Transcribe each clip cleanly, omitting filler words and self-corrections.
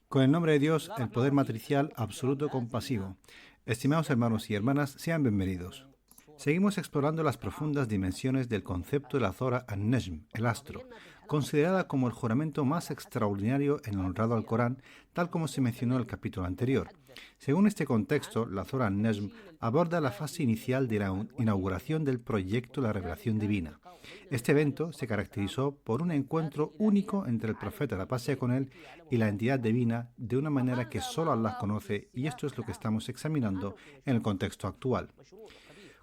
Con el nombre de Dios, el poder matricial absoluto compasivo. Estimados hermanos y hermanas, sean bienvenidos. Seguimos explorando las profundas dimensiones del concepto de la Zora an-Najm, el astro, considerada como el juramento más extraordinario en el honrado al Corán, tal como se mencionó en el capítulo anterior. Según este contexto, la Zora an-Najm aborda la fase inicial de la inauguración del proyecto de la revelación divina. Este evento se caracterizó por un encuentro único entre el profeta, la paz sea con él, y la entidad divina de una manera que solo Allah conoce, y esto es lo que estamos examinando en el contexto actual.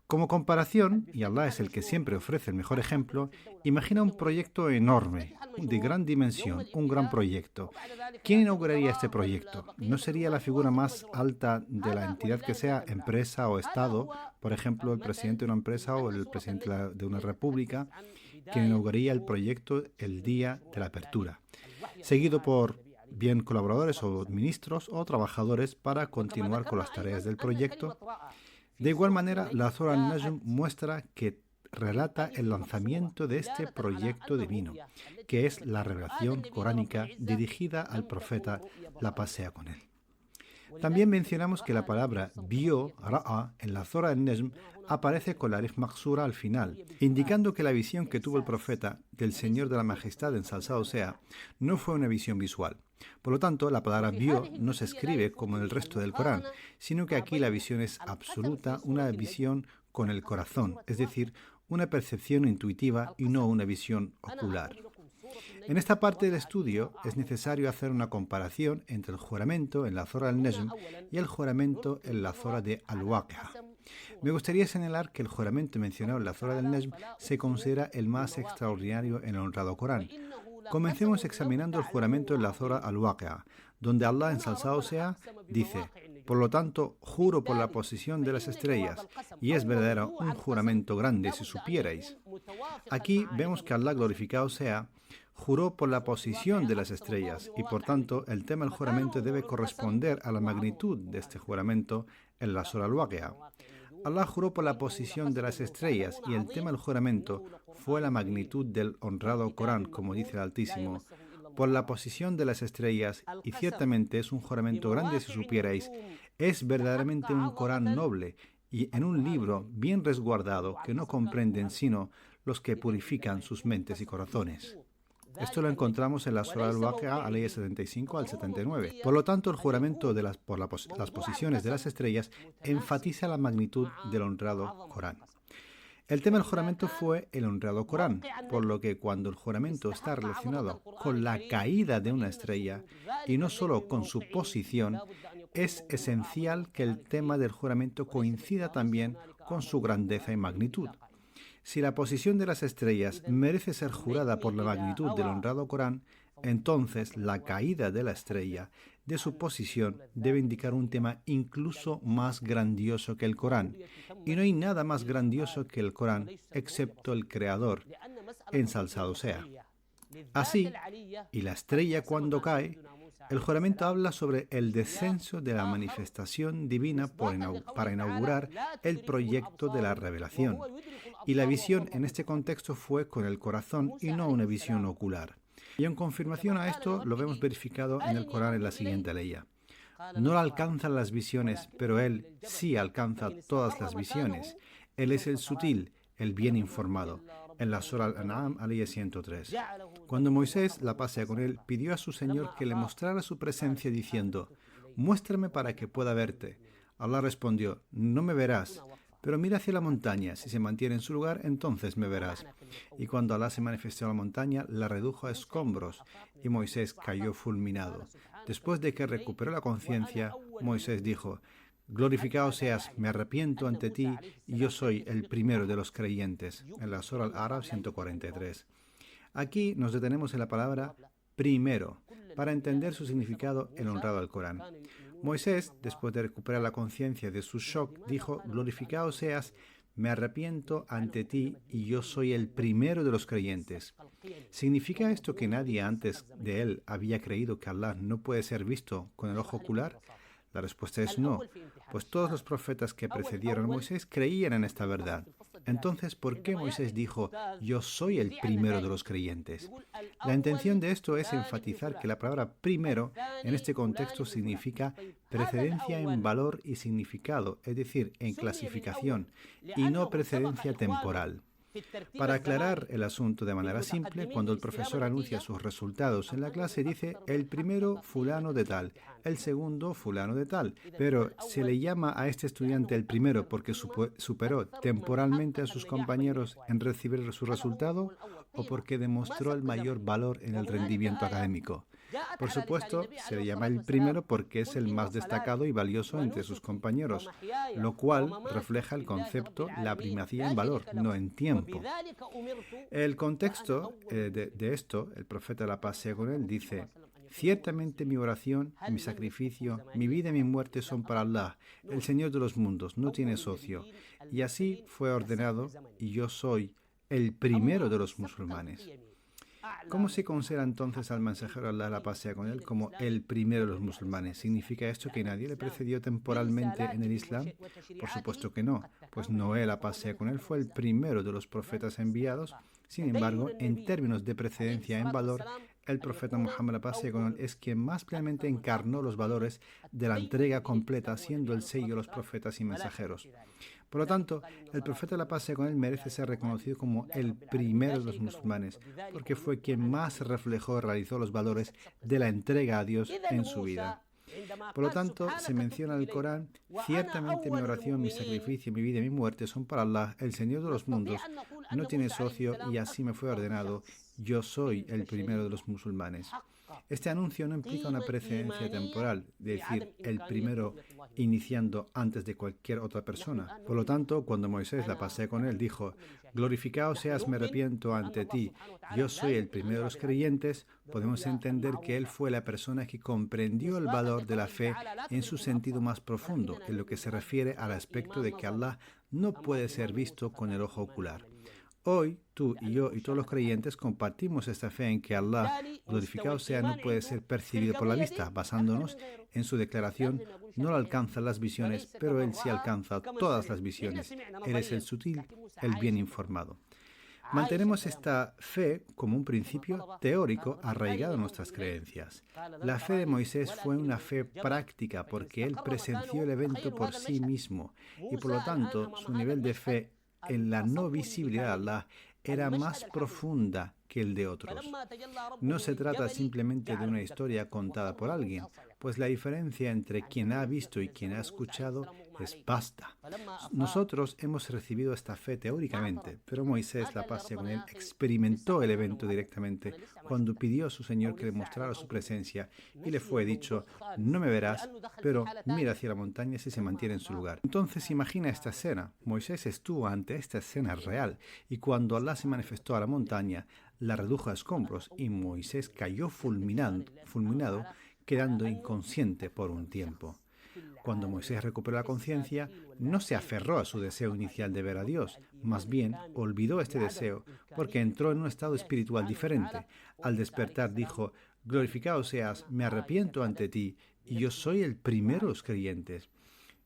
Como comparación, y Allah es el que siempre ofrece el mejor ejemplo, imagina un proyecto enorme, de gran dimensión, un gran proyecto. ¿Quién inauguraría este proyecto? ¿No sería la figura más alta de la entidad que sea, empresa o Estado, por ejemplo, el presidente de una empresa o el presidente de una república, quien inauguraría el proyecto el día de la apertura, seguido por bien colaboradores o ministros o trabajadores para continuar con las tareas del proyecto? De igual manera, la Zora an-Najm muestra que relata el lanzamiento de este proyecto divino, que es la revelación coránica dirigida al profeta, la paz sea con él. También mencionamos que la palabra vio, ra'a, en la Zora an-Najm aparece con la alif maksura al final, indicando que la visión que tuvo el profeta del Señor de la Majestad ensalzado sea, no fue una visión visual. Por lo tanto, la palabra vio no se escribe como en el resto del Corán, sino que aquí la visión es absoluta, una visión con el corazón, es decir, una percepción intuitiva y no una visión ocular. En esta parte del estudio es necesario hacer una comparación entre el juramento en la Zora al-Najm y el juramento en la Zora de Al-Waqi'a. Me gustaría señalar que el juramento mencionado en la Zora del Najm se considera el más extraordinario en el honrado Corán. Comencemos examinando el juramento en la Zora Al-Waqi'a, donde Allah ensalzado sea, dice: por lo tanto, juro por la posición de las estrellas, y es verdadero un juramento grande si supierais. Aquí vemos que Allah glorificado sea juró por la posición de las estrellas y por tanto el tema del juramento debe corresponder a la magnitud de este juramento en la Sura Al-Waqi'a. Allah juró por la posición de las estrellas y el tema del juramento fue la magnitud del honrado Corán, como dice el Altísimo, por la posición de las estrellas, y ciertamente es un juramento grande si supierais, es verdaderamente un Corán noble y en un libro bien resguardado que no comprenden sino los que purifican sus mentes y corazones. Esto lo encontramos en la Sura Al-Waqi'a, leyes 75 al 79. Por lo tanto, el juramento de las posiciones de las estrellas enfatiza la magnitud del honrado Corán. El tema del juramento fue el honrado Corán, por lo que cuando el juramento está relacionado con la caída de una estrella y no solo con su posición, es esencial que el tema del juramento coincida también con su grandeza y magnitud. Si la posición de las estrellas merece ser jurada por la magnitud del honrado Corán, entonces la caída de la estrella de su posición debe indicar un tema incluso más grandioso que el Corán. Y no hay nada más grandioso que el Corán, excepto el Creador, ensalzado sea. Así, y la estrella cuando cae, el juramento habla sobre el descenso de la manifestación divina para inaugurar el proyecto de la revelación. Y la visión en este contexto fue con el corazón y no una visión ocular. Y en confirmación a esto lo vemos verificado en el Corán en la siguiente ley. No le alcanzan las visiones, pero él sí alcanza todas las visiones. Él es el sutil, el bien informado. En la Sura Al-An'am, ley 103. Cuando Moisés, la paz sea con él, pidió a su Señor que le mostrara su presencia diciendo: muéstrame para que pueda verte. Allah respondió: no me verás, pero mira hacia la montaña, si se mantiene en su lugar, entonces me verás. Y cuando Allah se manifestó en la montaña, la redujo a escombros, y Moisés cayó fulminado. Después de que recuperó la conciencia, Moisés dijo: glorificado seas, me arrepiento ante ti, y yo soy el primero de los creyentes. En la Sura Al-A'raf 143. Aquí nos detenemos en la palabra primero, para entender su significado en honrado al Corán. Moisés, después de recuperar la conciencia de su shock, dijo: glorificado seas, me arrepiento ante ti y yo soy el primero de los creyentes. ¿Significa esto que nadie antes de él había creído que Allah no puede ser visto con el ojo ocular? La respuesta es no, pues todos los profetas que precedieron a Moisés creían en esta verdad. Entonces, ¿por qué Moisés dijo, yo soy el primero de los creyentes? La intención de esto es enfatizar que la palabra primero en este contexto significa precedencia en valor y significado, es decir, en clasificación, y no precedencia temporal. Para aclarar el asunto de manera simple, cuando el profesor anuncia sus resultados en la clase, dice el primero fulano de tal, el segundo fulano de tal, pero ¿se le llama a este estudiante el primero porque superó temporalmente a sus compañeros en recibir su resultado o porque demostró el mayor valor en el rendimiento académico? Por supuesto, se le llama el primero porque es el más destacado y valioso entre sus compañeros, lo cual refleja el concepto la primacía en valor, no en tiempo. El contexto de esto, el profeta, la paz sea con él, dice: ciertamente mi oración, mi sacrificio, mi vida y mi muerte son para Allah, el Señor de los mundos, no tiene socio. Y así fue ordenado, y yo soy el primero de los musulmanes. ¿Cómo se considera entonces al mensajero Allah, la paz sea con él, como el primero de los musulmanes? ¿Significa esto que nadie le precedió temporalmente en el Islam? Por supuesto que no, pues Noé, la paz sea con él, fue el primero de los profetas enviados. Sin embargo, en términos de precedencia en valor, el profeta Muhammad, la paz sea con él, es quien más plenamente encarnó los valores de la entrega completa, siendo el sello de los profetas y mensajeros. Por lo tanto, el profeta, la paz sea con él, merece ser reconocido como el primero de los musulmanes, porque fue quien más reflejó y realizó los valores de la entrega a Dios en su vida. Por lo tanto, se menciona en el Corán: ciertamente mi oración, mi sacrificio, mi vida y mi muerte son para Allah, el Señor de los mundos, no tiene socio, y así me fue ordenado, yo soy el primero de los musulmanes. Este anuncio no implica una precedencia temporal, es decir, el primero iniciando antes de cualquier otra persona. Por lo tanto, cuando Moisés, la paz sea con él, dijo: glorificado seas, me arrepiento ante ti, yo soy el primero de los creyentes, podemos entender que él fue la persona que comprendió el valor de la fe en su sentido más profundo, en lo que se refiere al aspecto de que Allah no puede ser visto con el ojo ocular. Hoy, tú y yo y todos los creyentes compartimos esta fe en que Allah, glorificado sea, no puede ser percibido por la vista, basándonos en su declaración: no lo alcanzan las visiones, pero Él sí alcanza todas las visiones. Él es el sutil, el bien informado. Mantenemos esta fe como un principio teórico arraigado en nuestras creencias. La fe de Moisés fue una fe práctica porque él presenció el evento por sí mismo y por lo tanto su nivel de fe en la no visibilidad de Allah era más profunda que el de otros. No se trata simplemente de una historia contada por alguien, pues la diferencia entre quien ha visto y quien ha escuchado es vasta. Nosotros hemos recibido esta fe teóricamente, pero Moisés, la paz sea con él, experimentó el evento directamente cuando pidió a su Señor que le mostrara su presencia y le fue dicho: no me verás, pero mira hacia la montaña si se mantiene en su lugar. Entonces imagina esta escena. Moisés estuvo ante esta escena real y cuando Allah se manifestó a la montaña, la redujo a escombros y Moisés cayó fulminado, quedando inconsciente por un tiempo. Cuando Moisés recuperó la conciencia, no se aferró a su deseo inicial de ver a Dios, más bien olvidó este deseo porque entró en un estado espiritual diferente. Al despertar dijo: glorificado seas, me arrepiento ante ti, y yo soy el primero de los creyentes.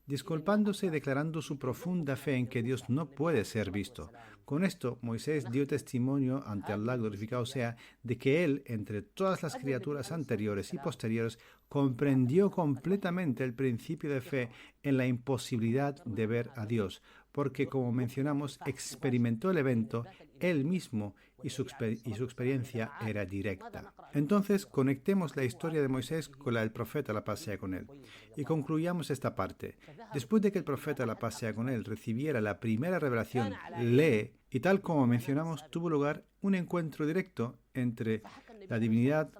Disculpándose y declarando su profunda fe en que Dios no puede ser visto. Con esto, Moisés dio testimonio ante Allah, glorificado sea, de que él, entre todas las criaturas anteriores y posteriores, comprendió completamente el principio de fe en la imposibilidad de ver a Dios, porque, como mencionamos, experimentó el evento él mismo y su experiencia era directa. Entonces, conectemos la historia de Moisés con la del profeta, la paz sea con él, y concluyamos esta parte. Después de que el profeta, la paz sea con él, recibiera la primera revelación, lee, y tal como mencionamos, tuvo lugar un encuentro directo entre la divinidad,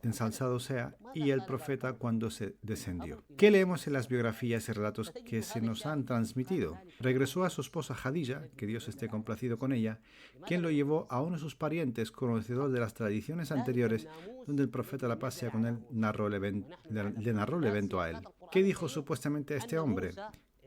ensalzado sea, y el profeta cuando se descendió. ¿Qué leemos en las biografías y relatos que se nos han transmitido? Regresó a su esposa Jadilla, que Dios esté complacido con ella, quien lo llevó a uno de sus parientes, conocedor de las tradiciones anteriores, donde el profeta, la paz sea con él, le narró el evento a él. ¿Qué dijo supuestamente este hombre?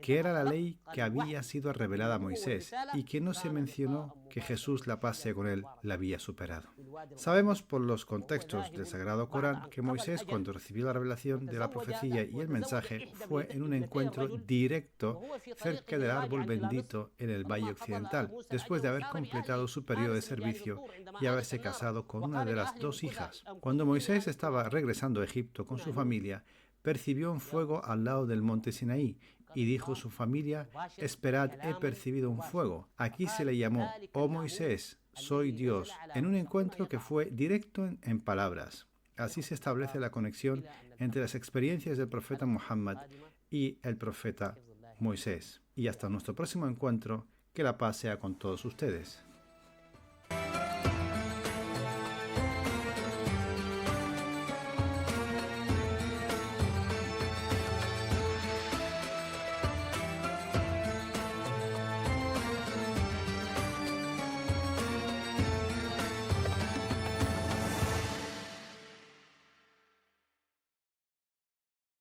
que era la ley que había sido revelada a Moisés y que no se mencionó que Jesús, la paz sea con él, la había superado. Sabemos por los contextos del Sagrado Corán que Moisés, cuando recibió la revelación de la profecía y el mensaje, fue en un encuentro directo cerca del árbol bendito en el Valle Occidental, después de haber completado su periodo de servicio y haberse casado con una de las dos hijas. Cuando Moisés estaba regresando a Egipto con su familia, percibió un fuego al lado del monte Sinaí y dijo a su familia: «Esperad, he percibido un fuego». Aquí se le llamó: «Oh Moisés, soy Dios», en un encuentro que fue directo en palabras. Así se establece la conexión entre las experiencias del profeta Muhammad y el profeta Moisés. Y hasta nuestro próximo encuentro, que la paz sea con todos ustedes.